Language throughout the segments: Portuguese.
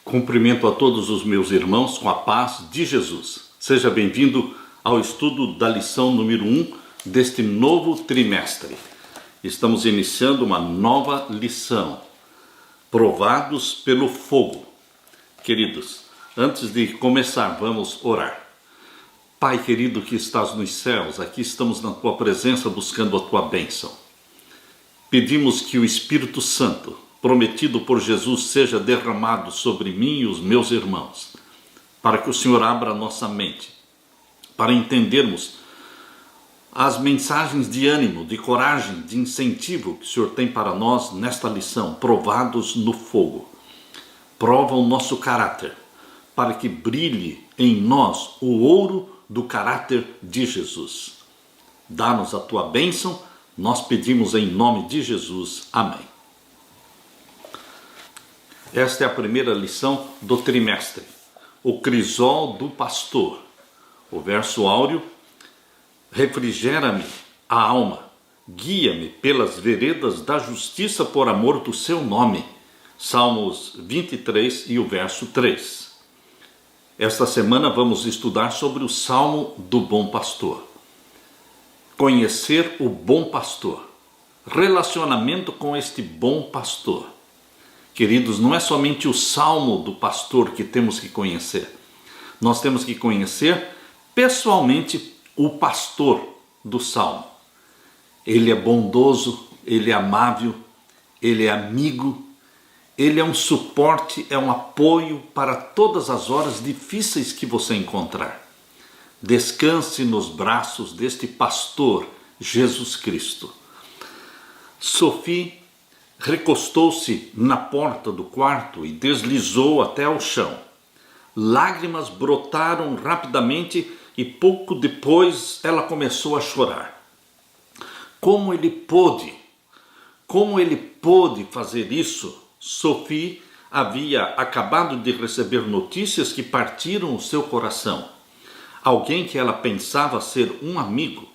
Cumprimento a todos os meus irmãos com a paz de Jesus. Seja bem-vindo ao estudo da lição número 1 deste novo trimestre. Estamos iniciando uma nova lição, provados pelo fogo. Queridos, antes de começar, vamos orar. Pai querido que estás nos céus, aqui estamos na tua presença buscando a tua bênção. Pedimos que o Espírito Santo, prometido por Jesus, seja derramado sobre mim e os meus irmãos, para que o Senhor abra a nossa mente, para entendermos as mensagens de ânimo, de coragem, de incentivo que o Senhor tem para nós nesta lição, provados no fogo. Prova o nosso caráter, para que brilhe em nós o ouro do caráter de Jesus. Dá-nos a tua bênção, nós pedimos em nome de Jesus. Amém. Esta é a primeira lição do trimestre, o crisol do pastor. O verso áureo: refrigera-me a alma, guia-me pelas veredas da justiça por amor do seu nome. Salmos 23 e o verso 3. Esta semana vamos estudar sobre o Salmo do Bom Pastor. Conhecer o bom pastor, relacionamento com este bom pastor. Queridos, não é somente o salmo do pastor que temos que conhecer. Nós temos que conhecer pessoalmente o pastor do salmo. Ele é bondoso, ele é amável, ele é amigo, ele é um suporte, é um apoio para todas as horas difíceis que você encontrar. Descanse nos braços deste pastor, Jesus Cristo. Sophie recostou-se na porta do quarto e deslizou até ao chão. Lágrimas brotaram rapidamente e pouco depois ela começou a chorar. Como ele pôde fazer isso? Sophie havia acabado de receber notícias que partiram o seu coração. Alguém que ela pensava ser um amigo,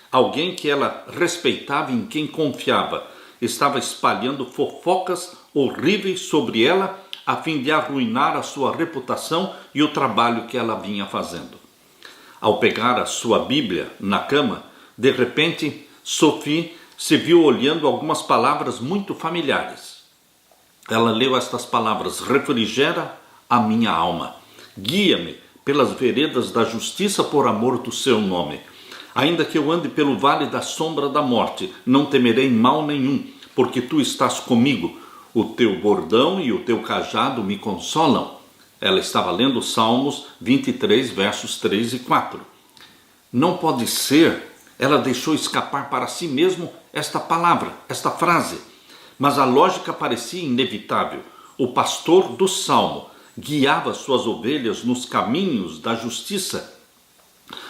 alguém que ela respeitava e em quem confiava, estava espalhando fofocas horríveis sobre ela a fim de arruinar a sua reputação e o trabalho que ela vinha fazendo. Ao pegar a sua Bíblia na cama, de repente, Sophie se viu olhando algumas palavras muito familiares. Ela leu estas palavras: refrigera a minha alma, guia-me pelas veredas da justiça por amor do seu nome. Ainda que eu ande pelo vale da sombra da morte, não temerei mal nenhum, porque tu estás comigo. O teu bordão e o teu cajado me consolam. Ela estava lendo Salmos 23, versos 3 e 4. Não pode ser, ela deixou escapar para si mesmo esta palavra, esta frase. Mas a lógica parecia inevitável. O pastor do Salmo guiava suas ovelhas nos caminhos da justiça.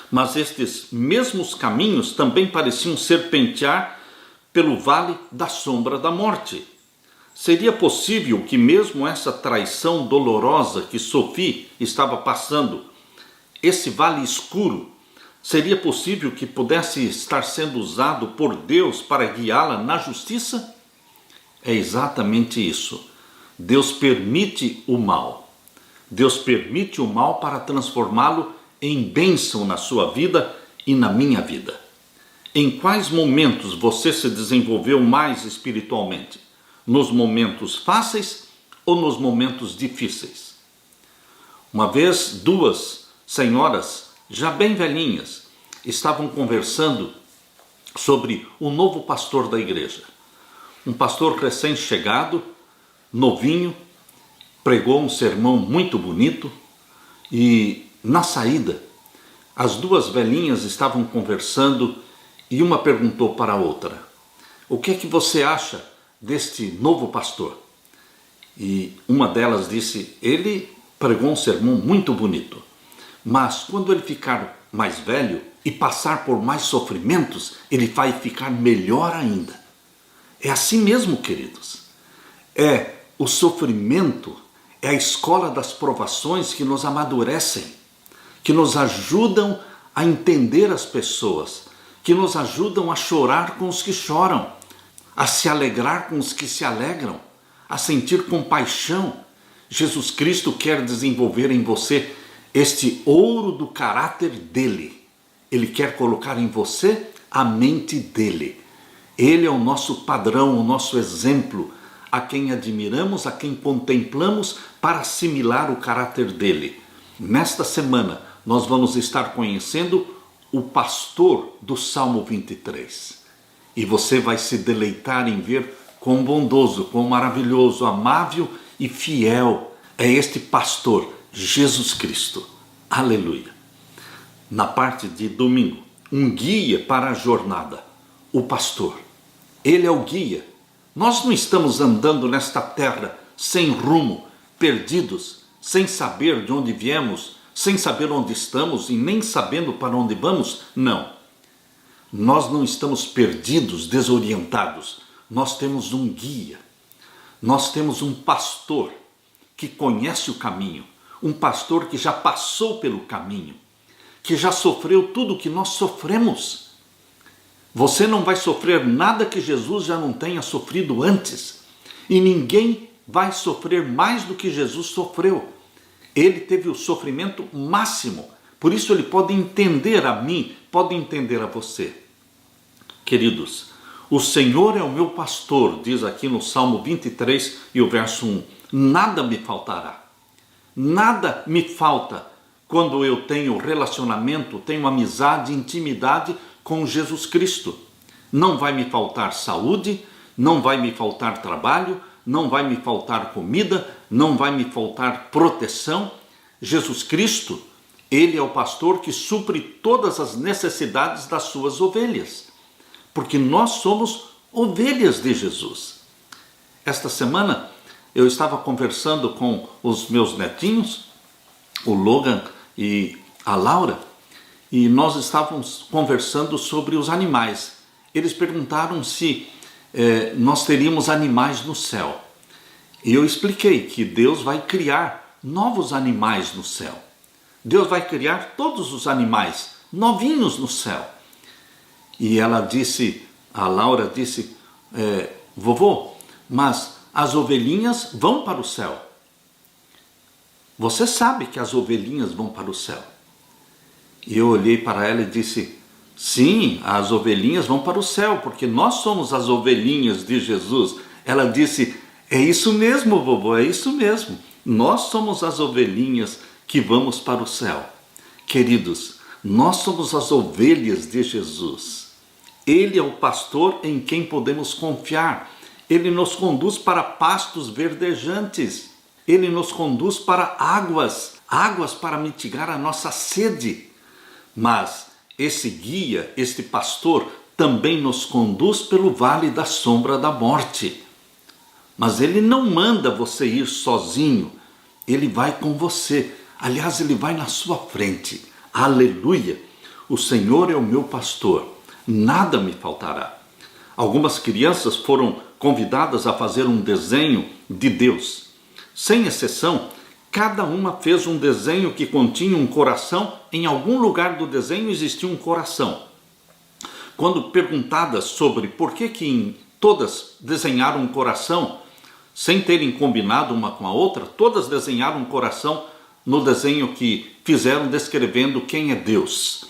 Mas estes mesmos caminhos também pareciam serpentear pelo vale da sombra da morte. Seria possível que mesmo essa traição dolorosa que Sophie estava passando, esse vale escuro, seria possível que pudesse estar sendo usado por Deus para guiá-la na justiça? É exatamente isso. Deus permite o mal. Deus permite o mal para transformá-lo em bênção na sua vida e na minha vida. Em quais momentos você se desenvolveu mais espiritualmente? Nos momentos fáceis ou nos momentos difíceis? Uma vez, duas senhoras, já bem velhinhas, estavam conversando sobre o novo pastor da igreja. Um pastor recém-chegado, novinho, pregou um sermão muito bonito e, na saída, as duas velhinhas estavam conversando e uma perguntou para a outra: o que é que você acha deste novo pastor? E uma delas disse: ele pregou um sermão muito bonito, mas quando ele ficar mais velho e passar por mais sofrimentos, ele vai ficar melhor ainda. É assim mesmo, queridos. O sofrimento é a escola das provações que nos amadurecem, que nos ajudam a entender as pessoas, que nos ajudam a chorar com os que choram, a se alegrar com os que se alegram, a sentir compaixão Jesus Cristo quer desenvolver em você este ouro do caráter dele. Ele quer colocar em você a mente dele. Ele é o nosso padrão, o nosso exemplo, a quem admiramos, a quem contemplamos para assimilar o caráter dele. Nesta semana, nós vamos estar conhecendo o pastor do Salmo 23. E você vai se deleitar em ver quão bondoso, quão maravilhoso, amável e fiel é este pastor, Jesus Cristo. Aleluia. Na parte de domingo, um guia para a jornada, o pastor. Ele é o guia. Nós não estamos andando nesta terra sem rumo, perdidos, sem saber de onde viemos, sem saber onde estamos e nem sabendo para onde vamos. Não. Nós não estamos perdidos, desorientados. Nós temos um guia. Nós temos um pastor que conhece o caminho. Um pastor que já passou pelo caminho, que já sofreu tudo o que nós sofremos. Você não vai sofrer nada que Jesus já não tenha sofrido antes. E ninguém vai sofrer mais do que Jesus sofreu. Ele teve o sofrimento máximo. Por isso ele pode entender a mim, pode entender a você. Queridos, o Senhor é o meu pastor, diz aqui no Salmo 23 e o verso 1. Nada me faltará. Nada me falta quando eu tenho relacionamento, tenho amizade, intimidade com Jesus Cristo. Não vai me faltar saúde, não vai me faltar trabalho, não vai me faltar comida, não vai me faltar proteção. Jesus Cristo, ele é o pastor que supre todas as necessidades das suas ovelhas, porque nós somos ovelhas de Jesus. Esta semana eu estava conversando com os meus netinhos, o Logan e a Laura, e nós estávamos conversando sobre os animais. Eles perguntaram se nós teríamos animais no céu. E eu expliquei que Deus vai criar novos animais no céu. Deus vai criar todos os animais novinhos no céu. E ela disse, a Laura disse, vovô, mas as ovelhinhas vão para o céu. Você sabe que as ovelhinhas vão para o céu. E eu olhei para ela e disse, sim, as ovelhinhas vão para o céu, porque nós somos as ovelhinhas de Jesus. Ela disse, é isso mesmo, vovô, é isso mesmo. Nós somos as ovelhinhas que vamos para o céu. Queridos, nós somos as ovelhas de Jesus. Ele é o pastor em quem podemos confiar. Ele nos conduz para pastos verdejantes. Ele nos conduz para águas para mitigar a nossa sede. Mas esse guia, este pastor, também nos conduz pelo vale da sombra da morte. Mas ele não manda você ir sozinho. Ele vai com você. Aliás, ele vai na sua frente. Aleluia! O Senhor é o meu pastor. Nada me faltará. Algumas crianças foram convidadas a fazer um desenho de Deus. Sem exceção, cada uma fez um desenho que continha um coração. Em algum lugar do desenho existia um coração. Quando perguntadas sobre por que todas desenharam um coração, sem terem combinado uma com a outra, todas desenharam um coração no desenho que fizeram descrevendo quem é Deus.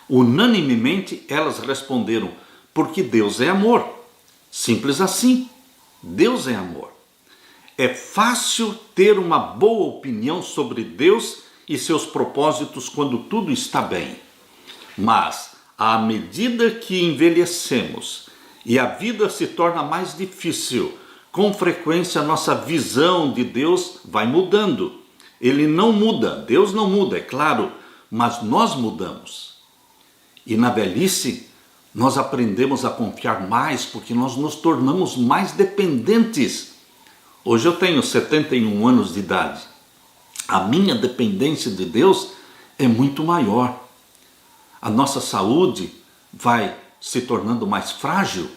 Unanimemente elas responderam, porque Deus é amor. Simples assim, Deus é amor. É fácil ter uma boa opinião sobre Deus e seus propósitos quando tudo está bem. Mas, à medida que envelhecemos e a vida se torna mais difícil, com frequência a nossa visão de Deus vai mudando. Ele não muda, Deus não muda, é claro, mas nós mudamos. E na velhice, nós aprendemos a confiar mais porque nós nos tornamos mais dependentes. Hoje eu tenho 71 anos de idade. A minha dependência de Deus é muito maior. A nossa saúde vai se tornando mais frágil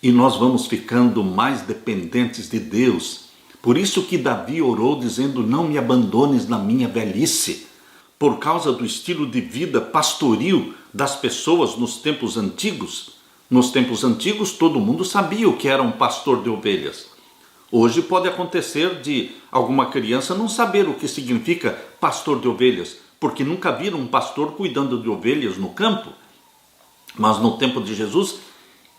e nós vamos ficando mais dependentes de Deus. Por isso que Davi orou dizendo, não me abandones na minha velhice. Por causa do estilo de vida pastoril das pessoas nos tempos antigos. Nos tempos antigos todo mundo sabia o que era um pastor de ovelhas. Hoje pode acontecer de alguma criança não saber o que significa pastor de ovelhas, porque nunca viram um pastor cuidando de ovelhas no campo. Mas no tempo de Jesus,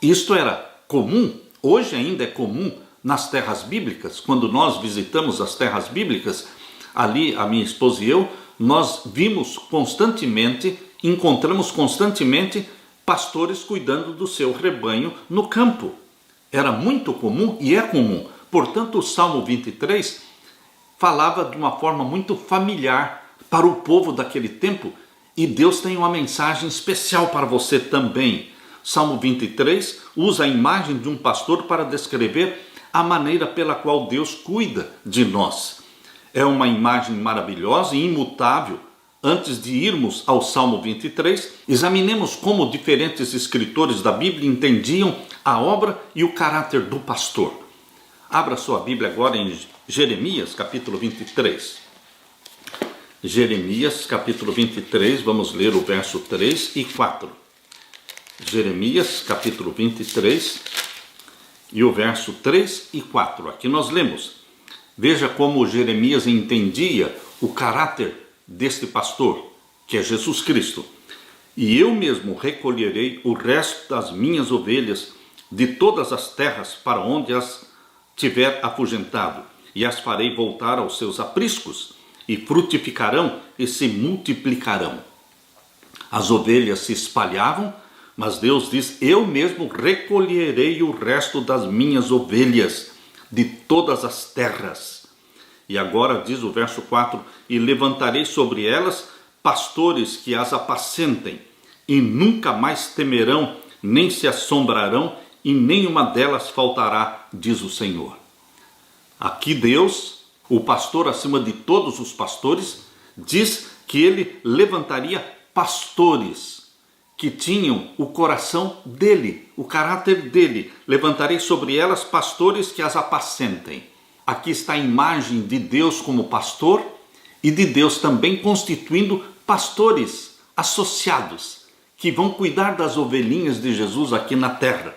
isto era comum, hoje ainda é comum nas terras bíblicas. Quando nós visitamos as terras bíblicas, ali a minha esposa e eu, nós vimos constantemente, encontramos constantemente pastores cuidando do seu rebanho no campo. Era muito comum e é comum. Portanto, o Salmo 23 falava de uma forma muito familiar para o povo daquele tempo, e Deus tem uma mensagem especial para você também. Salmo 23 usa a imagem de um pastor para descrever a maneira pela qual Deus cuida de nós. É uma imagem maravilhosa e imutável. Antes de irmos ao Salmo 23, examinemos como diferentes escritores da Bíblia entendiam a obra e o caráter do pastor. Abra sua Bíblia agora em Jeremias, capítulo 23. Jeremias, capítulo 23, vamos ler o verso 3 e 4. Jeremias, capítulo 23, e o verso 3 e 4. Aqui nós lemos. Veja como Jeremias entendia o caráter deste pastor, que é Jesus Cristo. E eu mesmo recolherei o resto das minhas ovelhas de todas as terras para onde as tiver afugentado, e as farei voltar aos seus apriscos, e frutificarão e se multiplicarão. As ovelhas se espalhavam, mas Deus diz, eu mesmo recolherei o resto das minhas ovelhas de todas as terras. E agora diz o verso 4, e levantarei sobre elas pastores que as apacentem, e nunca mais temerão, nem se assombrarão, e nenhuma delas faltará, diz o Senhor. Aqui Deus, o pastor acima de todos os pastores, diz que ele levantaria pastores que tinham o coração dele, o caráter dele. Levantarei sobre elas pastores que as apacentem. Aqui está a imagem de Deus como pastor e de Deus também constituindo pastores associados que vão cuidar das ovelhinhas de Jesus aqui na terra.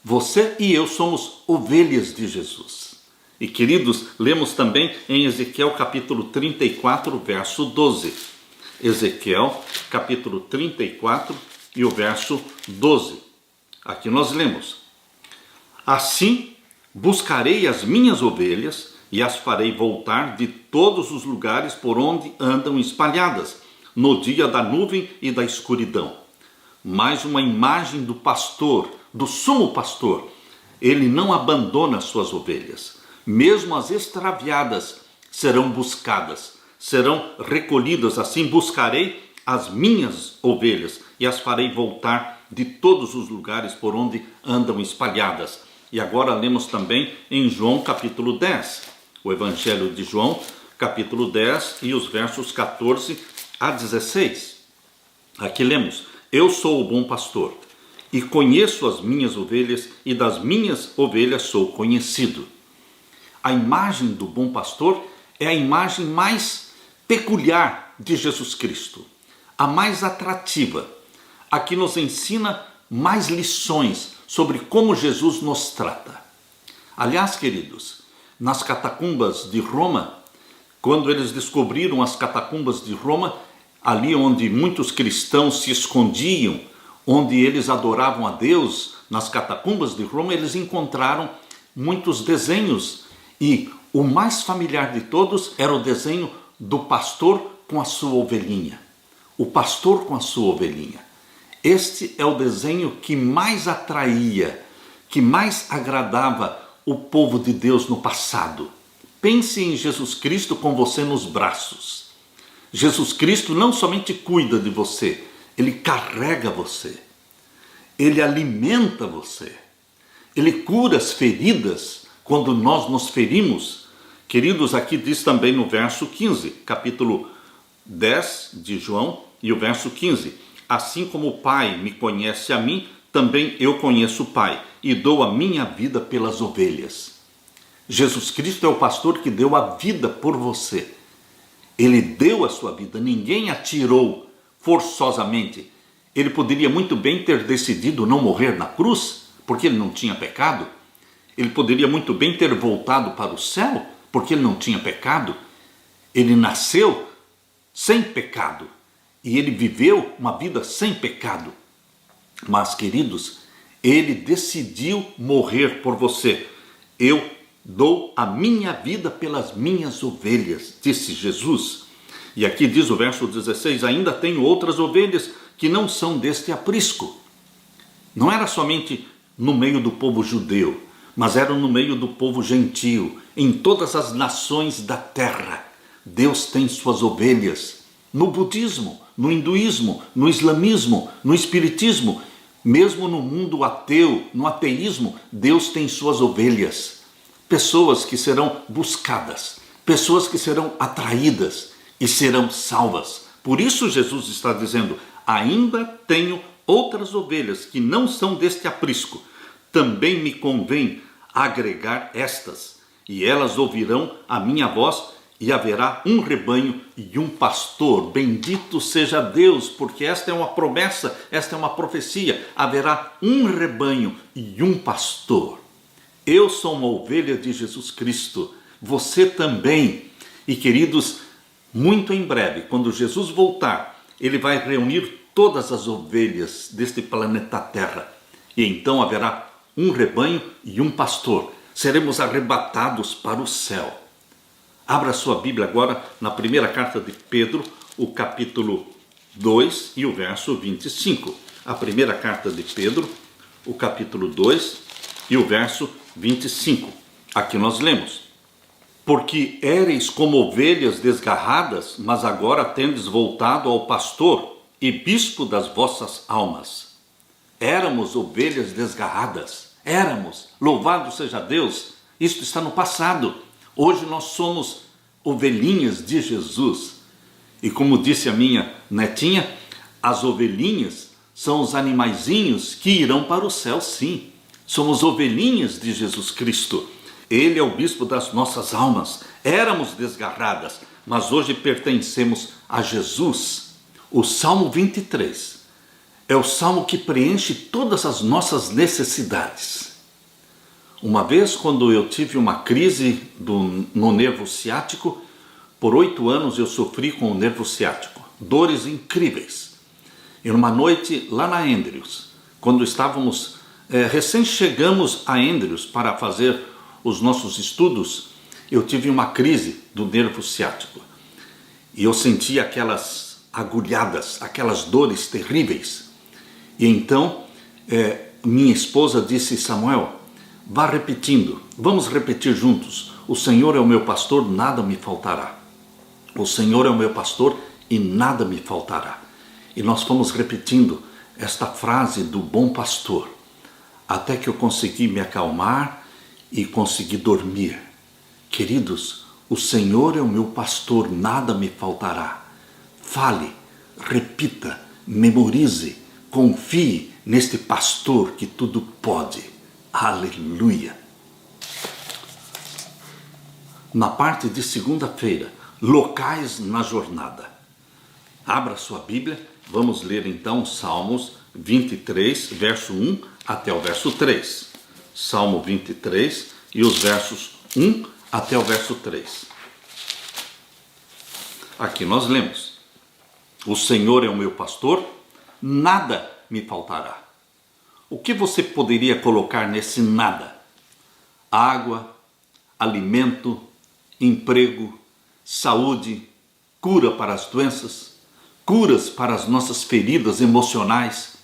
Você e eu somos ovelhas de Jesus. E queridos, lemos também em Ezequiel capítulo 34, verso 12. Ezequiel capítulo 34 e o verso 12. Aqui nós lemos. Assim buscarei as minhas ovelhas e as farei voltar de todos os lugares por onde andam espalhadas, no dia da nuvem e da escuridão. Mais uma imagem do pastor, do sumo pastor. Ele não abandona as suas ovelhas. Mesmo as extraviadas serão buscadas, serão recolhidas. Assim buscarei as minhas ovelhas e as farei voltar de todos os lugares por onde andam espalhadas. E agora lemos também em João capítulo 10, o Evangelho de João capítulo 10 e os versos 14 a 16. Aqui lemos, eu sou o bom pastor e conheço as minhas ovelhas e das minhas ovelhas sou conhecido. A imagem do bom pastor é a imagem mais peculiar de Jesus Cristo, a mais atrativa. Aqui nos ensina mais lições sobre como Jesus nos trata. Aliás, queridos, nas catacumbas de Roma, quando eles descobriram as catacumbas de Roma, ali onde muitos cristãos se escondiam, onde eles adoravam a Deus, nas catacumbas de Roma, eles encontraram muitos desenhos. E o mais familiar de todos era o desenho do pastor com a sua ovelhinha. O pastor com a sua ovelhinha. Este é o desenho que mais atraía, que mais agradava o povo de Deus no passado. Pense em Jesus Cristo com você nos braços. Jesus Cristo não somente cuida de você, ele carrega você. Ele alimenta você. Ele cura as feridas quando nós nos ferimos. Queridos, aqui diz também no verso 15, capítulo 10 de João e o verso 15. Assim como o Pai me conhece a mim, também eu conheço o Pai e dou a minha vida pelas ovelhas. Jesus Cristo é o pastor que deu a vida por você. Ele deu a sua vida, ninguém a tirou forçosamente. Ele poderia muito bem ter decidido não morrer na cruz, porque ele não tinha pecado. Ele poderia muito bem ter voltado para o céu, porque ele não tinha pecado. Ele nasceu sem pecado e ele viveu uma vida sem pecado. Mas, queridos, ele decidiu morrer por você. Eu dou a minha vida pelas minhas ovelhas, disse Jesus. E aqui diz o verso 16, ainda tenho outras ovelhas que não são deste aprisco. Não era somente no meio do povo judeu, mas era no meio do povo gentio, em todas as nações da terra. Deus tem suas ovelhas, no budismo, no hinduísmo, no islamismo, no espiritismo, mesmo no mundo ateu, no ateísmo, Deus tem suas ovelhas. Pessoas que serão buscadas, pessoas que serão atraídas e serão salvas. Por isso Jesus está dizendo, ainda tenho outras ovelhas que não são deste aprisco. Também me convém agregar estas, e elas ouvirão a minha voz, e haverá um rebanho e um pastor. Bendito seja Deus, porque esta é uma promessa, esta é uma profecia. Haverá um rebanho e um pastor. Eu sou uma ovelha de Jesus Cristo, você também. E queridos, muito em breve, quando Jesus voltar, ele vai reunir todas as ovelhas deste planeta Terra. E então haverá um rebanho e um pastor. Seremos arrebatados para o céu. Abra sua Bíblia agora na primeira carta de Pedro, o capítulo 2 e o verso 25. A primeira carta de Pedro, o capítulo 2 e o verso 25. Aqui nós lemos. Porque éreis como ovelhas desgarradas, mas agora tendes voltado ao pastor e bispo das vossas almas. Éramos ovelhas desgarradas. Éramos. Louvado seja Deus. Isto está no passado. Hoje nós somos ovelhinhas de Jesus. E como disse a minha netinha, as ovelhinhas são os animaizinhos que irão para o céu, sim. Somos ovelhinhas de Jesus Cristo. Ele é o bispo das nossas almas. Éramos desgarradas, mas hoje pertencemos a Jesus. O Salmo 23 é o salmo que preenche todas as nossas necessidades. Uma vez, quando eu tive uma crise no nervo ciático, por 8 anos eu sofri com o nervo ciático, dores incríveis. E numa noite lá na Andrews, quando estávamos, recém chegamos a Andrews para fazer os nossos estudos, eu tive uma crise do nervo ciático. E eu senti aquelas agulhadas, aquelas dores terríveis. E então, minha esposa disse, Samuel, vá repetindo, vamos repetir juntos. O Senhor é o meu pastor, nada me faltará. O Senhor é o meu pastor e nada me faltará. E nós fomos repetindo esta frase do bom pastor, até que eu consegui me acalmar e consegui dormir. Queridos, o Senhor é o meu pastor, nada me faltará. Fale, repita, memorize, confie neste pastor que tudo pode. Aleluia! Na parte de segunda-feira, locais na jornada. Abra sua Bíblia, vamos ler então Salmos 23, verso 1 até o verso 3. Salmo 23 e os versos 1 até o verso 3. Aqui nós lemos. O Senhor é o meu pastor, nada me faltará. O que você poderia colocar nesse nada? Água, alimento, emprego, saúde, cura para as doenças, curas para as nossas feridas emocionais,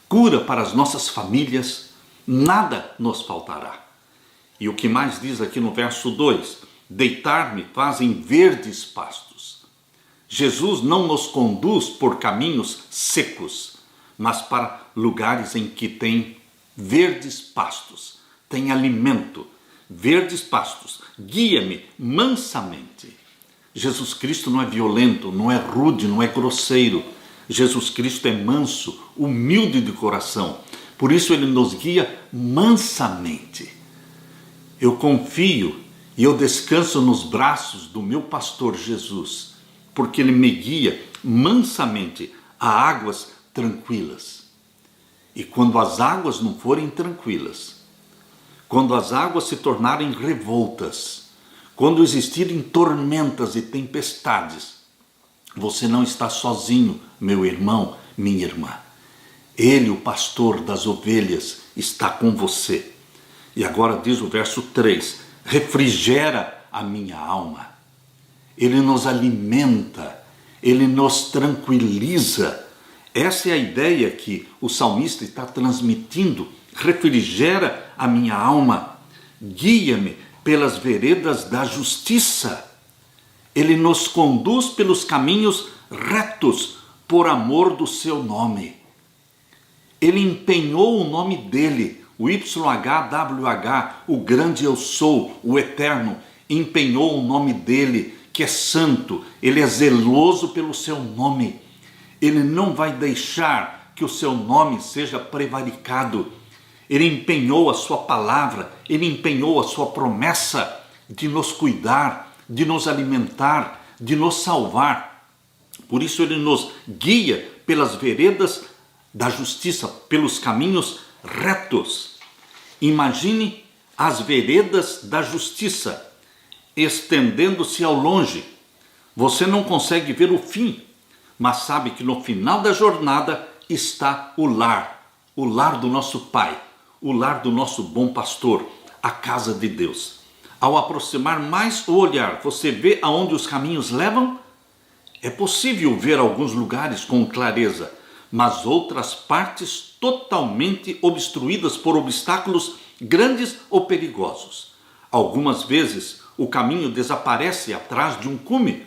cura para as nossas famílias, nada nos faltará. E o que mais diz aqui no verso 2? Deitar-me faz em verdes pastos. Jesus não nos conduz por caminhos secos, mas para lugares em que tem verdes pastos, tem alimento, verdes pastos. Guia-me mansamente. Jesus Cristo não é violento, não é rude, não é grosseiro. Jesus Cristo é manso, humilde de coração. Por isso ele nos guia mansamente. Eu confio e eu descanso nos braços do meu pastor Jesus, porque ele me guia mansamente a águas tranquilas. E quando as águas não forem tranquilas, quando as águas se tornarem revoltas, quando existirem tormentas e tempestades, você não está sozinho, meu irmão, minha irmã. Ele, o pastor das ovelhas, está com você. E agora diz o verso 3, refrigera a minha alma. Ele nos alimenta, ele nos tranquiliza. Essa é a ideia que o salmista está transmitindo. Refrigera a minha alma, guia-me pelas veredas da justiça. Ele nos conduz pelos caminhos retos por amor do seu nome. Ele empenhou o nome dele, o YHWH, o grande eu sou, o eterno, empenhou o nome dele, que é santo. Ele é zeloso pelo seu nome. Ele não vai deixar que o seu nome seja prevaricado. Ele empenhou a sua palavra, ele empenhou a sua promessa de nos cuidar, de nos alimentar, de nos salvar. Por isso ele nos guia pelas veredas da justiça, pelos caminhos retos. Imagine as veredas da justiça estendendo-se ao longe. Você não consegue ver o fim, mas sabe que no final da jornada está o lar do nosso Pai, o lar do nosso bom pastor, a casa de Deus. Ao aproximar mais o olhar, você vê aonde os caminhos levam? É possível ver alguns lugares com clareza, mas outras partes totalmente obstruídas por obstáculos grandes ou perigosos. Algumas vezes o caminho desaparece atrás de um cume.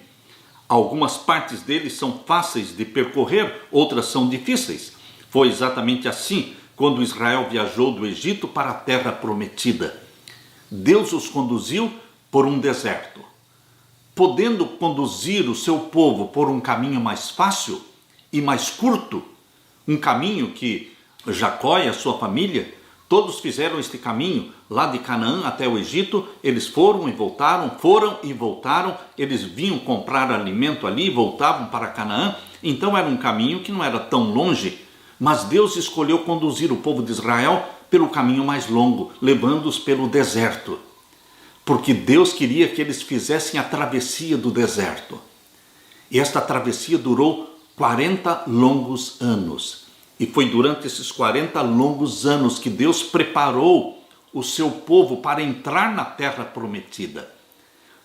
Algumas partes dele são fáceis de percorrer, outras são difíceis. Foi exatamente assim quando Israel viajou do Egito para a terra prometida. Deus os conduziu por um deserto. Podendo conduzir o seu povo por um caminho mais fácil e mais curto, um caminho que Jacó e a sua família, todos fizeram este caminho lá de Canaã até o Egito. Eles foram e voltaram, eles vinham comprar alimento ali e voltavam para Canaã. Então era um caminho que não era tão longe, mas Deus escolheu conduzir o povo de Israel pelo caminho mais longo, levando-os pelo deserto, porque Deus queria que eles fizessem a travessia do deserto. E esta travessia durou 40 longos anos. E foi durante esses 40 longos anos que Deus preparou o seu povo para entrar na terra prometida.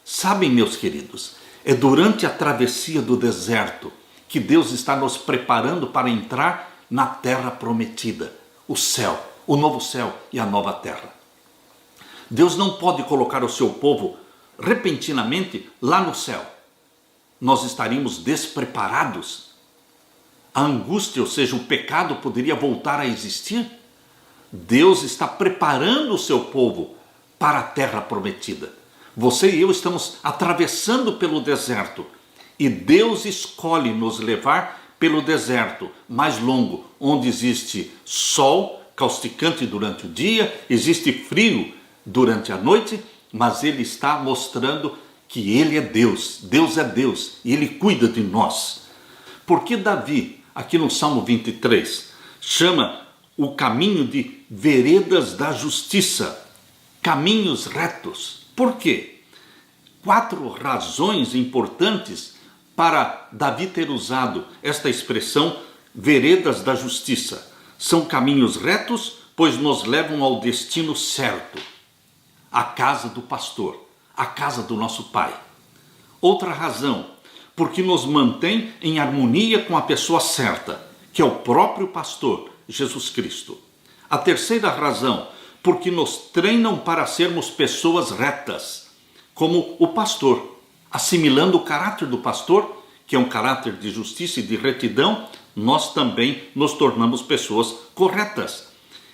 Sabem, meus queridos, é durante a travessia do deserto que Deus está nos preparando para entrar na terra prometida, o céu, o novo céu e a nova terra. Deus não pode colocar o seu povo repentinamente lá no céu. Nós estaríamos despreparados. A angústia, ou seja, o pecado poderia voltar a existir. Deus está preparando o seu povo para a terra prometida. Você e eu estamos atravessando pelo deserto e Deus escolhe nos levar pelo deserto mais longo, onde existe sol causticante durante o dia, existe frio durante a noite, mas Ele está mostrando que Ele é Deus, Deus é Deus e Ele cuida de nós. Porque Davi, aqui no Salmo 23, chama o caminho de veredas da justiça, caminhos retos. Por quê? 4 razões importantes para Davi ter usado esta expressão veredas da justiça. São caminhos retos, pois nos levam ao destino certo, a casa do pastor, a casa do nosso Pai. Outra razão, porque nos mantém em harmonia com a pessoa certa, que é o próprio pastor, Jesus Cristo. A terceira razão, porque nos treinam para sermos pessoas retas, como o pastor, assimilando o caráter do pastor, que é um caráter de justiça e de retidão, nós também nos tornamos pessoas corretas.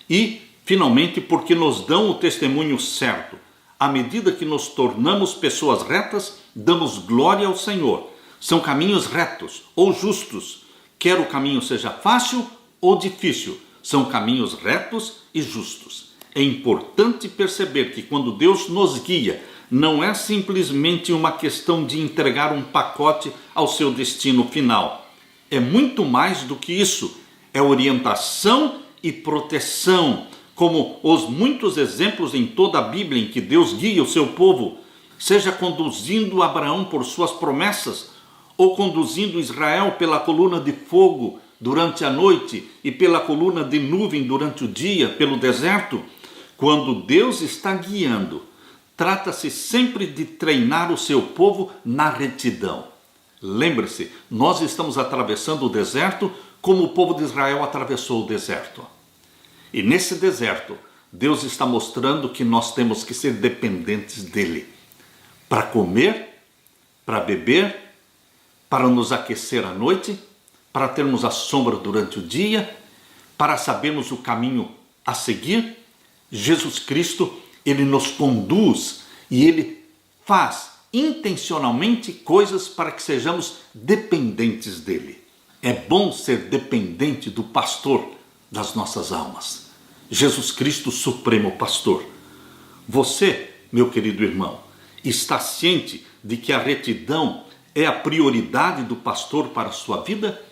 E, finalmente, porque nos dão o testemunho certo. À medida que nos tornamos pessoas retas, damos glória ao Senhor. São caminhos retos ou justos, quer o caminho seja fácil ou difícil, são caminhos retos e justos. É importante perceber que quando Deus nos guia, não é simplesmente uma questão de entregar um pacote ao seu destino final. É muito mais do que isso, é orientação e proteção, como os muitos exemplos em toda a Bíblia em que Deus guia o seu povo, seja conduzindo Abraão por suas promessas, ou conduzindo Israel pela coluna de fogo durante a noite e pela coluna de nuvem durante o dia, pelo deserto, quando Deus está guiando, trata-se sempre de treinar o seu povo na retidão. Lembre-se, nós estamos atravessando o deserto como o povo de Israel atravessou o deserto. E nesse deserto, Deus está mostrando que nós temos que ser dependentes dele. Para comer, para beber, para nos aquecer à noite, para termos a sombra durante o dia, para sabermos o caminho a seguir. Jesus Cristo, ele nos conduz e ele faz intencionalmente coisas para que sejamos dependentes dele. É bom ser dependente do pastor das nossas almas. Jesus Cristo, Supremo Pastor. Você, meu querido irmão, está ciente de que a retidão é a prioridade do pastor para a sua vida?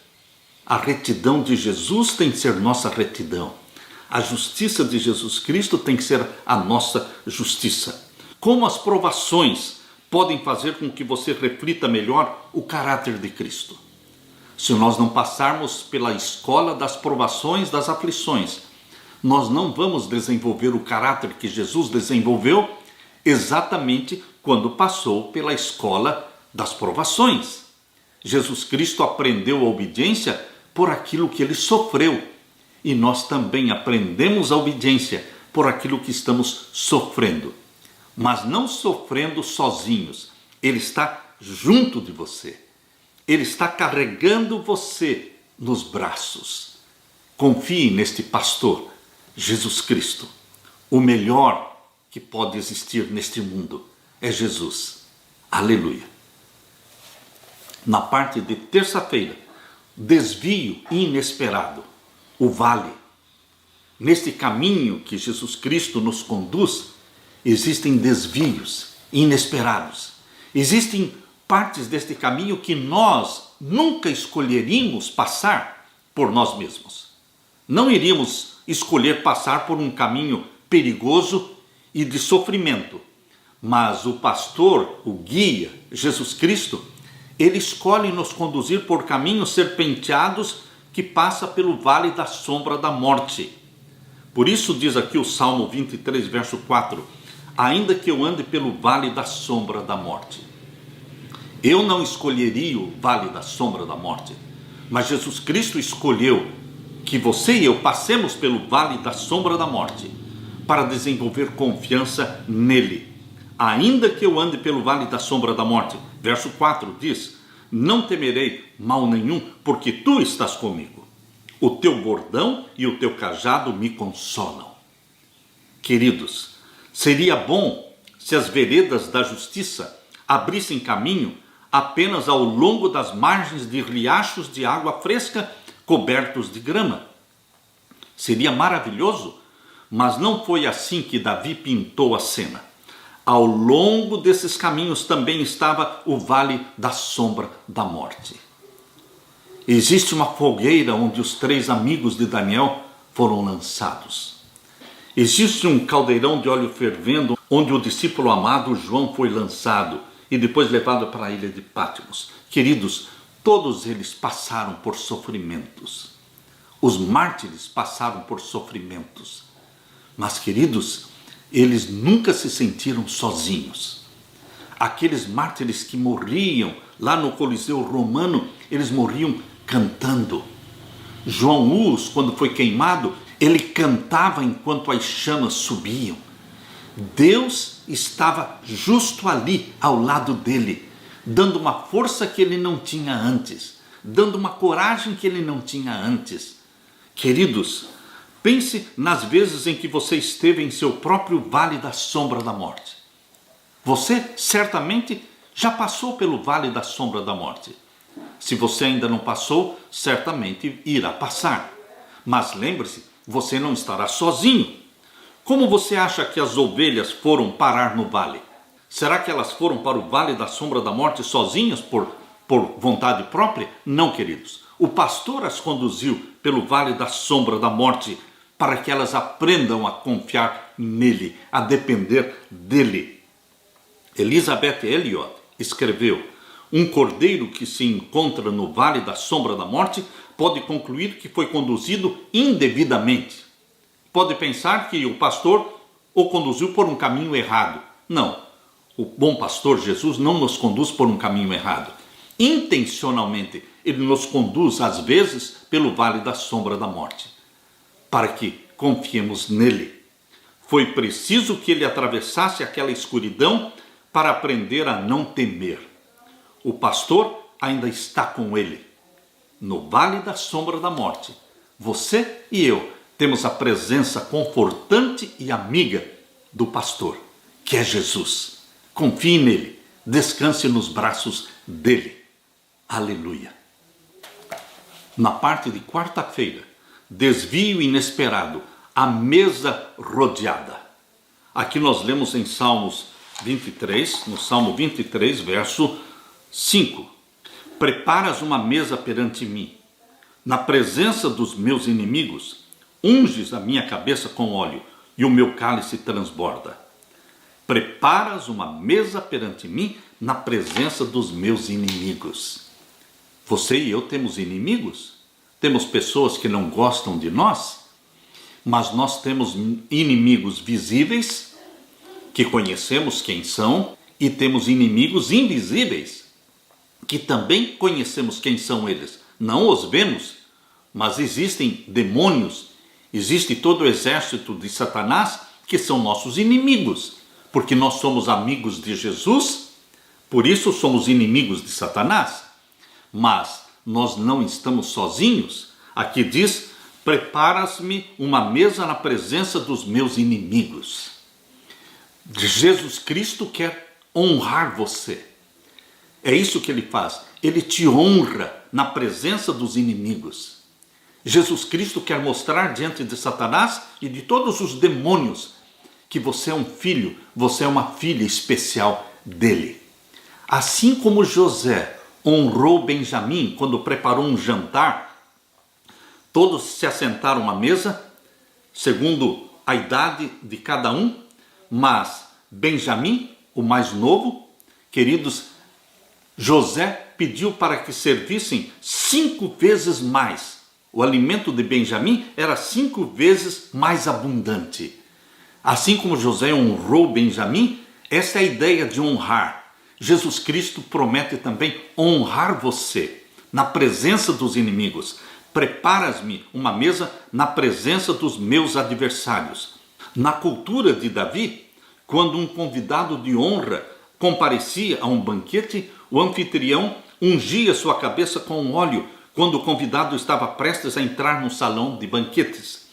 A retidão de Jesus tem que ser nossa retidão. A justiça de Jesus Cristo tem que ser a nossa justiça. Como as provações podem fazer com que você reflita melhor o caráter de Cristo? Se nós não passarmos pela escola das provações, das aflições, nós não vamos desenvolver o caráter que Jesus desenvolveu exatamente quando passou pela escola das provações. Jesus Cristo aprendeu a obediência por aquilo que ele sofreu. E nós também aprendemos a obediência por aquilo que estamos sofrendo. Mas não sofrendo sozinhos. Ele está junto de você. Ele está carregando você nos braços. Confie neste pastor, Jesus Cristo. O melhor que pode existir neste mundo é Jesus. Aleluia. Na parte de terça-feira, desvio inesperado. O vale. Neste caminho que Jesus Cristo nos conduz, existem desvios inesperados. Existem partes deste caminho que nós nunca escolheríamos passar por nós mesmos. Não iríamos escolher passar por um caminho perigoso e de sofrimento. Mas o pastor, o guia, Jesus Cristo, ele escolhe nos conduzir por caminhos serpenteados que passa pelo vale da sombra da morte. Por isso diz aqui o Salmo 23, verso 4, ainda que eu ande pelo vale da sombra da morte. Eu não escolheria o vale da sombra da morte, mas Jesus Cristo escolheu que você e eu passemos pelo vale da sombra da morte, para desenvolver confiança nele. Ainda que eu ande pelo vale da sombra da morte, verso 4 diz, não temerei mal nenhum, porque tu estás comigo. O teu bordão e o teu cajado me consolam. Queridos, seria bom se as veredas da justiça abrissem caminho apenas ao longo das margens de riachos de água fresca cobertos de grama. Seria maravilhoso, mas não foi assim que Davi pintou a cena. Ao longo desses caminhos também estava o vale da sombra da morte. Existe uma fogueira onde os 3 amigos de Daniel foram lançados. Existe um caldeirão de óleo fervendo onde o discípulo amado João foi lançado e depois levado para a ilha de Patmos. Queridos, todos eles passaram por sofrimentos. Os mártires passaram por sofrimentos. Mas, queridos, eles nunca se sentiram sozinhos. Aqueles mártires que morriam lá no Coliseu Romano, eles morriam cantando. João Hus, quando foi queimado, ele cantava enquanto as chamas subiam. Deus estava justo ali, ao lado dele, dando uma força que ele não tinha antes, dando uma coragem que ele não tinha antes. Queridos, pense nas vezes em que você esteve em seu próprio vale da sombra da morte. Você certamente já passou pelo vale da sombra da morte. Se você ainda não passou, certamente irá passar. Mas lembre-se, você não estará sozinho. Como você acha que as ovelhas foram parar no vale? Será que elas foram para o vale da sombra da morte sozinhas por vontade própria? Não, queridos. O pastor as conduziu pelo vale da sombra da morte para que elas aprendam a confiar nele, a depender dele. Elizabeth Elliot escreveu: um cordeiro que se encontra no vale da sombra da morte pode concluir que foi conduzido indevidamente. Pode pensar que o pastor o conduziu por um caminho errado. Não, o bom pastor Jesus não nos conduz por um caminho errado. Intencionalmente, ele nos conduz às vezes pelo vale da sombra da morte, para que confiemos nele. Foi preciso que ele atravessasse aquela escuridão para aprender a não temer. O pastor ainda está com ele. No vale da sombra da morte, você e eu temos a presença confortante e amiga do pastor, que é Jesus. Confie nele, descanse nos braços dele. Aleluia. Na parte de quarta-feira, desvio inesperado, a mesa rodeada. Aqui nós lemos em Salmos 23, no Salmo 23, verso 5. Preparas uma mesa perante mim, na presença dos meus inimigos, unges a minha cabeça com óleo, e o meu cálice transborda. Preparas uma mesa perante mim, na presença dos meus inimigos. Você e eu temos inimigos? Temos pessoas que não gostam de nós? Mas nós temos inimigos visíveis, que conhecemos quem são, e temos inimigos invisíveis, que também conhecemos quem são eles. Não os vemos, mas existem demônios, existe todo o exército de Satanás, que são nossos inimigos, porque nós somos amigos de Jesus, por isso somos inimigos de Satanás. Mas nós não estamos sozinhos. Aqui diz: preparas-me uma mesa na presença dos meus inimigos. Jesus Cristo quer honrar você. É isso que ele faz. Ele te honra na presença dos inimigos. Jesus Cristo quer mostrar diante de Satanás e de todos os demônios que você é um filho, você é uma filha especial dele. Assim como José honrou Benjamim quando preparou um jantar, todos se assentaram à mesa, segundo a idade de cada um, mas Benjamim, o mais novo, queridos, José pediu para que servissem 5 vezes mais. O alimento de Benjamim era 5 vezes mais abundante. Assim como José honrou Benjamim, essa é a ideia de honrar. Jesus Cristo promete também honrar você na presença dos inimigos. Preparas-me uma mesa na presença dos meus adversários. Na cultura de Davi, quando um convidado de honra comparecia a um banquete, o anfitrião ungia sua cabeça com óleo quando o convidado estava prestes a entrar no salão de banquetes.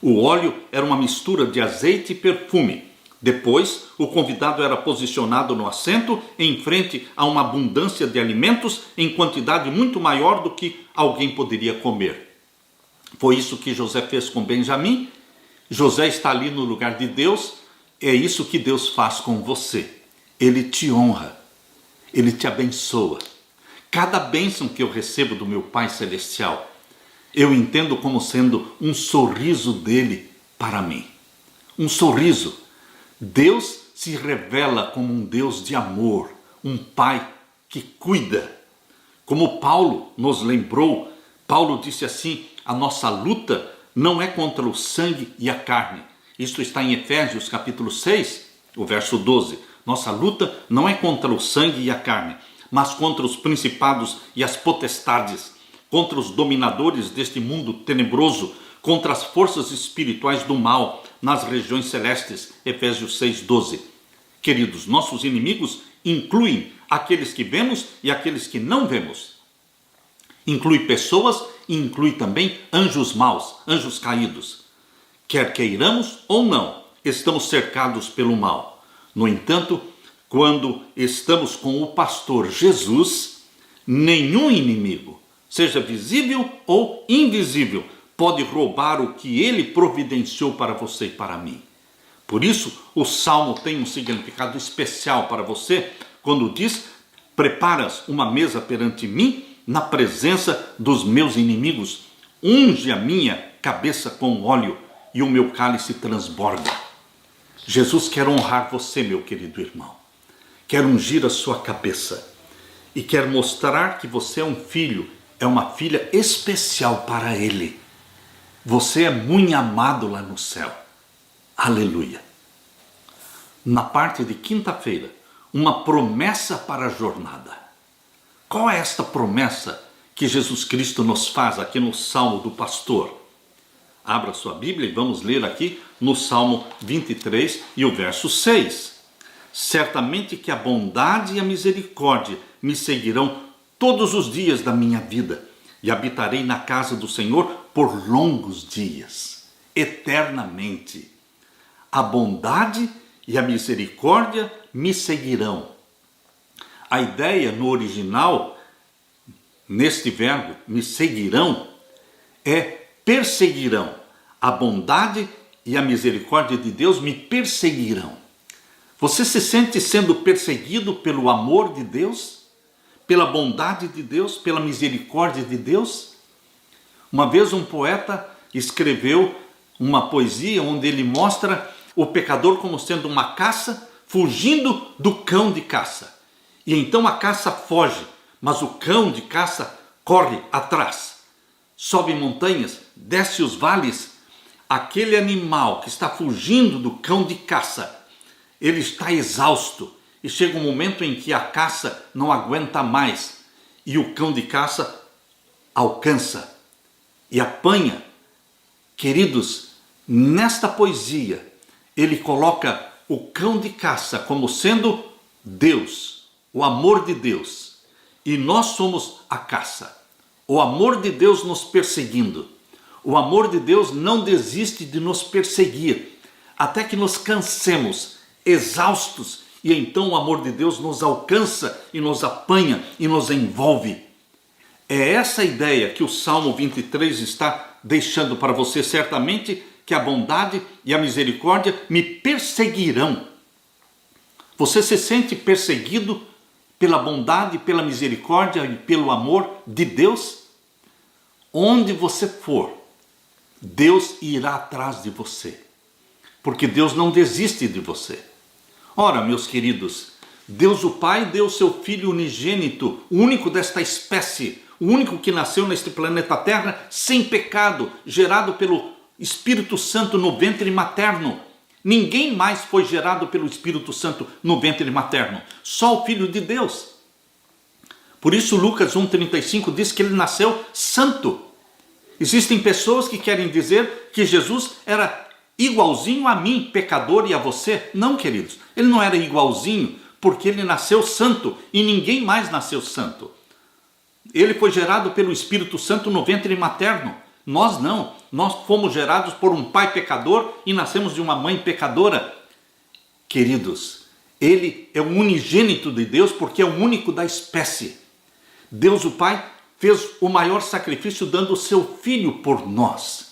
O óleo era uma mistura de azeite e perfume. Depois, o convidado era posicionado no assento em frente a uma abundância de alimentos em quantidade muito maior do que alguém poderia comer. Foi isso que José fez com Benjamim. José está ali no lugar de Deus. É isso que Deus faz com você. Ele te honra. Ele te abençoa. Cada bênção que eu recebo do meu Pai Celestial, eu entendo como sendo um sorriso dele para mim. Um sorriso. Deus se revela como um Deus de amor, um Pai que cuida. Como Paulo nos lembrou, Paulo disse assim: a nossa luta não é contra o sangue e a carne. Isto está em Efésios capítulo 6, o verso 12. Nossa luta não é contra o sangue e a carne, mas contra os principados e as potestades, contra os dominadores deste mundo tenebroso, contra as forças espirituais do mal nas regiões celestes. Efésios 6:12. Queridos, nossos inimigos incluem aqueles que vemos e aqueles que não vemos. Inclui pessoas e inclui também anjos maus, anjos caídos. Quer queiramos ou não, estamos cercados pelo mal. No entanto, quando estamos com o pastor Jesus, nenhum inimigo, seja visível ou invisível, pode roubar o que ele providenciou para você e para mim. Por isso, o Salmo tem um significado especial para você, quando diz: preparas uma mesa perante mim, na presença dos meus inimigos, unge a minha cabeça com óleo, e o meu cálice transborda. Jesus quer honrar você, meu querido irmão. Quer ungir a sua cabeça e quer mostrar que você é um filho, é uma filha especial para Ele. Você é muito amado lá no céu. Aleluia. Na parte de quinta-feira, uma promessa para a jornada. Qual é esta promessa que Jesus Cristo nos faz aqui no Salmo do Pastor? Abra sua Bíblia e vamos ler aqui no Salmo 23 e o verso 6. Certamente que a bondade e a misericórdia me seguirão todos os dias da minha vida, e habitarei na casa do Senhor por longos dias, eternamente. A bondade e a misericórdia me seguirão. A ideia no original, neste verbo, me seguirão, é perseguirão. A bondade e a misericórdia de Deus me perseguirão. Você se sente sendo perseguido pelo amor de Deus? Pela bondade de Deus, pela misericórdia de Deus? Uma vez um poeta escreveu uma poesia onde ele mostra o pecador como sendo uma caça fugindo do cão de caça. E então a caça foge, mas o cão de caça corre atrás. Sobe montanhas, desce os vales. Aquele animal que está fugindo do cão de caça, ele está exausto. E chega um momento em que a caça não aguenta mais e o cão de caça alcança e apanha. Queridos, nesta poesia, ele coloca o cão de caça como sendo Deus, o amor de Deus. E nós somos a caça. O amor de Deus nos perseguindo. O amor de Deus não desiste de nos perseguir, até que nos cansemos, exaustos, e então o amor de Deus nos alcança e nos apanha e nos envolve. É essa ideia que o Salmo 23 está deixando para você. Certamente que a bondade e a misericórdia me perseguirão. Você se sente perseguido pela bondade, pela misericórdia e pelo amor de Deus? Onde você for, Deus irá atrás de você, porque Deus não desiste de você. Ora, meus queridos, Deus o Pai deu seu Filho unigênito, o único desta espécie, o único que nasceu neste planeta Terra sem pecado, gerado pelo Espírito Santo no ventre materno. Ninguém mais foi gerado pelo Espírito Santo no ventre materno, só o Filho de Deus. Por isso Lucas 1,35 diz que ele nasceu santo. Existem pessoas que querem dizer que Jesus era igualzinho a mim, pecador, e a você. Não, queridos, ele não era igualzinho, porque ele nasceu santo e ninguém mais nasceu santo. Ele foi gerado pelo Espírito Santo no ventre materno. Nós não, nós fomos gerados por um pai pecador e nascemos de uma mãe pecadora. Queridos, ele é o unigênito de Deus porque é o único da espécie. Deus o Pai fez o maior sacrifício dando o seu Filho por nós.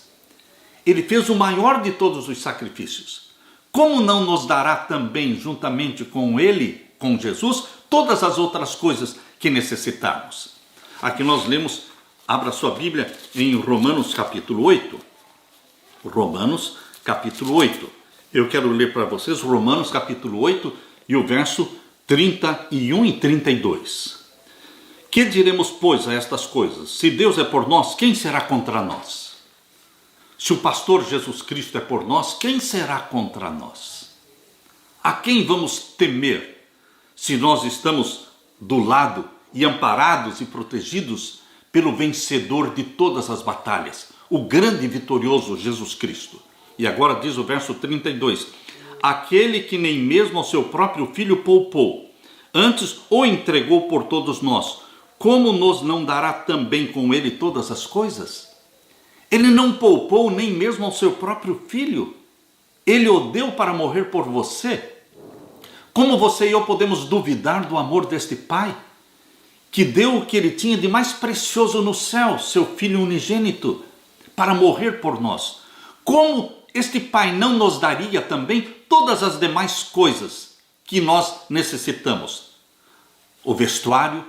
Ele fez o maior de todos os sacrifícios. Como não nos dará também, juntamente com ele, com Jesus, todas as outras coisas que necessitarmos? Aqui nós lemos, abra sua Bíblia em Romanos capítulo 8. Romanos capítulo 8. Eu quero ler para vocês Romanos capítulo 8 e o verso 31 e 32. Que diremos, pois, a estas coisas? Se Deus é por nós, quem será contra nós? Se o pastor Jesus Cristo é por nós, quem será contra nós? A quem vamos temer se nós estamos do lado e amparados e protegidos pelo vencedor de todas as batalhas, o grande e vitorioso Jesus Cristo? E agora diz o verso 32, aquele que nem mesmo ao seu próprio filho poupou, antes o entregou por todos nós, como nos não dará também com ele todas as coisas? Ele não poupou nem mesmo ao seu próprio filho. Ele o deu para morrer por você. Como você e eu podemos duvidar do amor deste Pai, que deu o que ele tinha de mais precioso no céu, seu Filho unigênito, para morrer por nós? Como este Pai não nos daria também todas as demais coisas que nós necessitamos? O vestuário,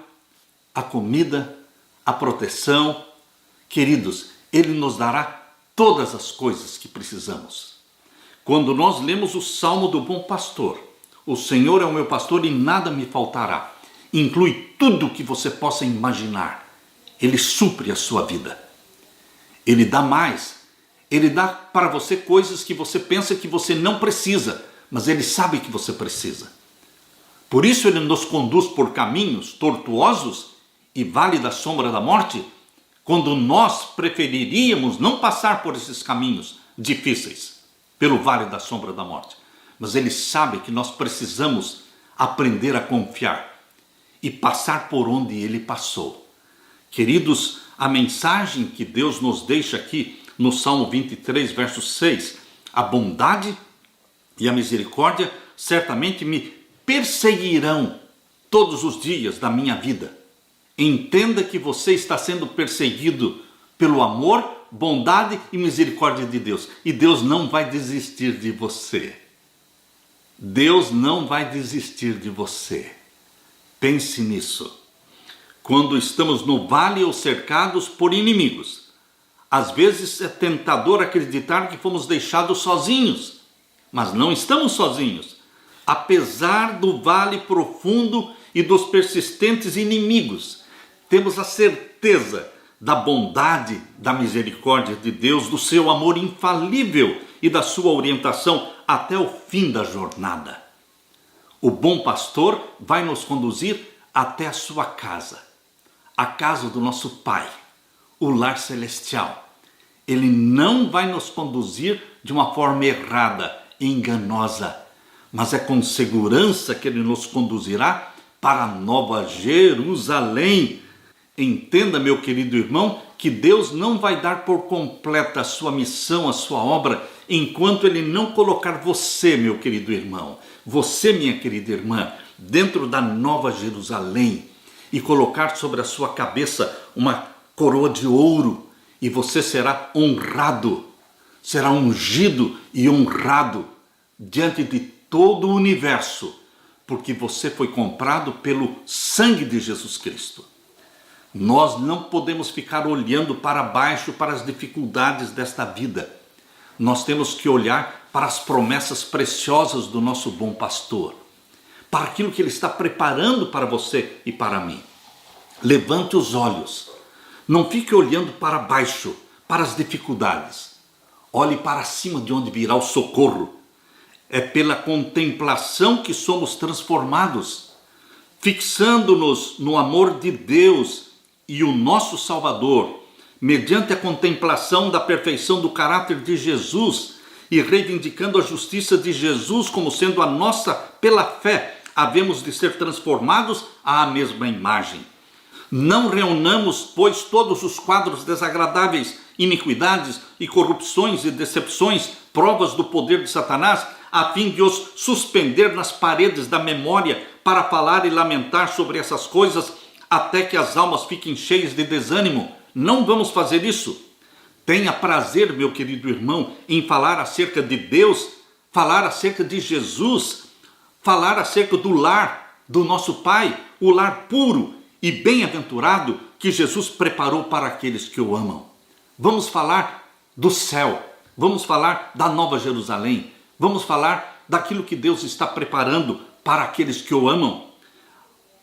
a comida, a proteção. Queridos, ele nos dará todas as coisas que precisamos. Quando nós lemos o Salmo do Bom Pastor, o Senhor é o meu pastor e nada me faltará, inclui tudo o que você possa imaginar. Ele supre a sua vida. Ele dá mais. Ele dá para você coisas que você pensa que você não precisa, mas Ele sabe que você precisa. Por isso Ele nos conduz por caminhos tortuosos e vale da sombra da morte, quando nós preferiríamos não passar por esses caminhos difíceis, pelo vale da sombra da morte. Mas Ele sabe que nós precisamos aprender a confiar e passar por onde Ele passou. Queridos, a mensagem que Deus nos deixa aqui no Salmo 23, verso 6, a bondade e a misericórdia certamente me perseguirão todos os dias da minha vida. Entenda que você está sendo perseguido pelo amor, bondade e misericórdia de Deus. E Deus não vai desistir de você. Deus não vai desistir de você. Pense nisso. Quando estamos no vale ou cercados por inimigos, às vezes é tentador acreditar que fomos deixados sozinhos, mas não estamos sozinhos. Apesar do vale profundo e dos persistentes inimigos, temos a certeza da bondade, da misericórdia de Deus, do seu amor infalível e da sua orientação até o fim da jornada. O bom pastor vai nos conduzir até a sua casa, a casa do nosso Pai, o lar celestial. Ele não vai nos conduzir de uma forma errada, enganosa, mas é com segurança que Ele nos conduzirá para a Nova Jerusalém. Entenda, meu querido irmão, que Deus não vai dar por completa a sua missão, a sua obra, enquanto Ele não colocar você, meu querido irmão, você, minha querida irmã, dentro da Nova Jerusalém e colocar sobre a sua cabeça uma coroa de ouro, e você será honrado, será ungido e honrado diante de todo o universo, porque você foi comprado pelo sangue de Jesus Cristo. Nós não podemos ficar olhando para baixo, para as dificuldades desta vida. Nós temos que olhar para as promessas preciosas do nosso bom pastor, para aquilo que Ele está preparando para você e para mim. Levante os olhos. Não fique olhando para baixo, para as dificuldades. Olhe para cima, de onde virá o socorro. É pela contemplação que somos transformados, fixando-nos no amor de Deus e o nosso Salvador, mediante a contemplação da perfeição do caráter de Jesus e reivindicando a justiça de Jesus como sendo a nossa, pela fé, havemos de ser transformados à mesma imagem. Não reunamos, pois, todos os quadros desagradáveis, iniquidades e corrupções e decepções, provas do poder de Satanás, a fim de os suspender nas paredes da memória para falar e lamentar sobre essas coisas até que as almas fiquem cheias de desânimo. Não vamos fazer isso. Tenha prazer, meu querido irmão, em falar acerca de Deus, falar acerca de Jesus, falar acerca do lar do nosso Pai, o lar puro e bem-aventurado que Jesus preparou para aqueles que o amam. Vamos falar do céu, vamos falar da Nova Jerusalém, vamos falar daquilo que Deus está preparando para aqueles que o amam.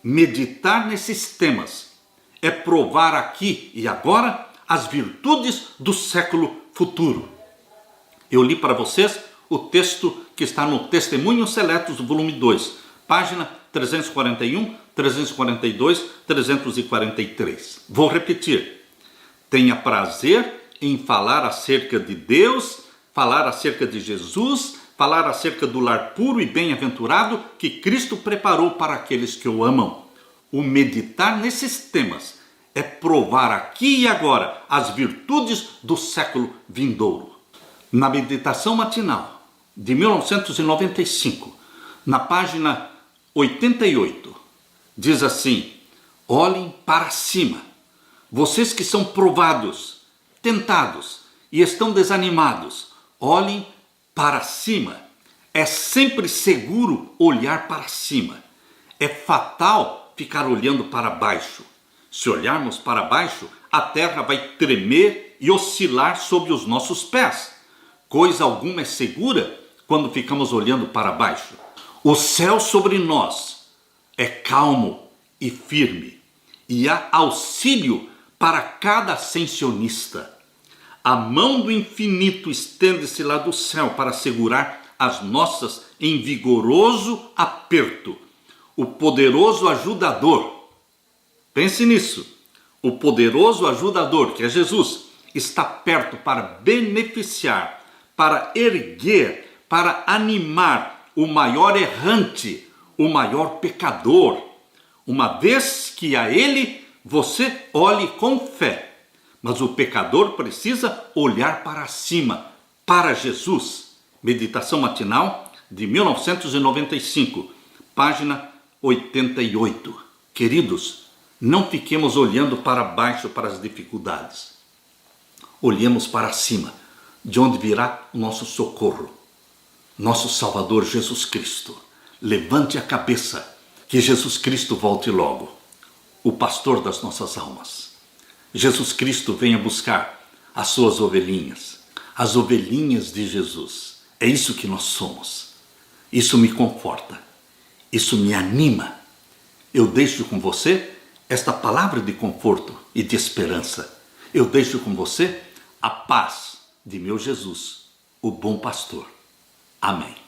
Meditar nesses temas é provar aqui e agora as virtudes do século futuro. Eu li para vocês o texto que está no Testemunhos Seletos, do volume 2, página 341, 342, 343. Vou repetir. Tenha prazer em falar acerca de Deus, falar acerca de Jesus, falar acerca do lar puro e bem-aventurado que Cristo preparou para aqueles que o amam. O meditar nesses temas é provar aqui e agora as virtudes do século vindouro. Na meditação matinal de 1995, na página 88, diz assim: olhem para cima, vocês que são provados, tentados e estão desanimados, olhem para cima. É sempre seguro olhar para cima. É fatal ficar olhando para baixo. Se olharmos para baixo, a terra vai tremer e oscilar sob os nossos pés. Coisa alguma é segura quando ficamos olhando para baixo. O céu sobre nós é calmo e firme, e há auxílio para cada ascensionista. A mão do infinito estende-se lá do céu para segurar as nossas em vigoroso aperto. O poderoso ajudador, pense nisso, o poderoso ajudador, que é Jesus, está perto para beneficiar, para erguer, para animar o maior errante, o maior pecador, uma vez que a ele você olhe com fé. Mas o pecador precisa olhar para cima, para Jesus. Meditação matinal de 1995, página 88. Queridos, não fiquemos olhando para baixo para as dificuldades. Olhemos para cima, de onde virá o nosso socorro. Nosso Salvador Jesus Cristo. Levante a cabeça, que Jesus Cristo volte logo. O pastor das nossas almas. Jesus Cristo venha buscar as suas ovelhinhas, as ovelhinhas de Jesus. É isso que nós somos. Isso me conforta, isso me anima. Eu deixo com você esta palavra de conforto e de esperança. Eu deixo com você a paz de meu Jesus, o bom pastor. Amém.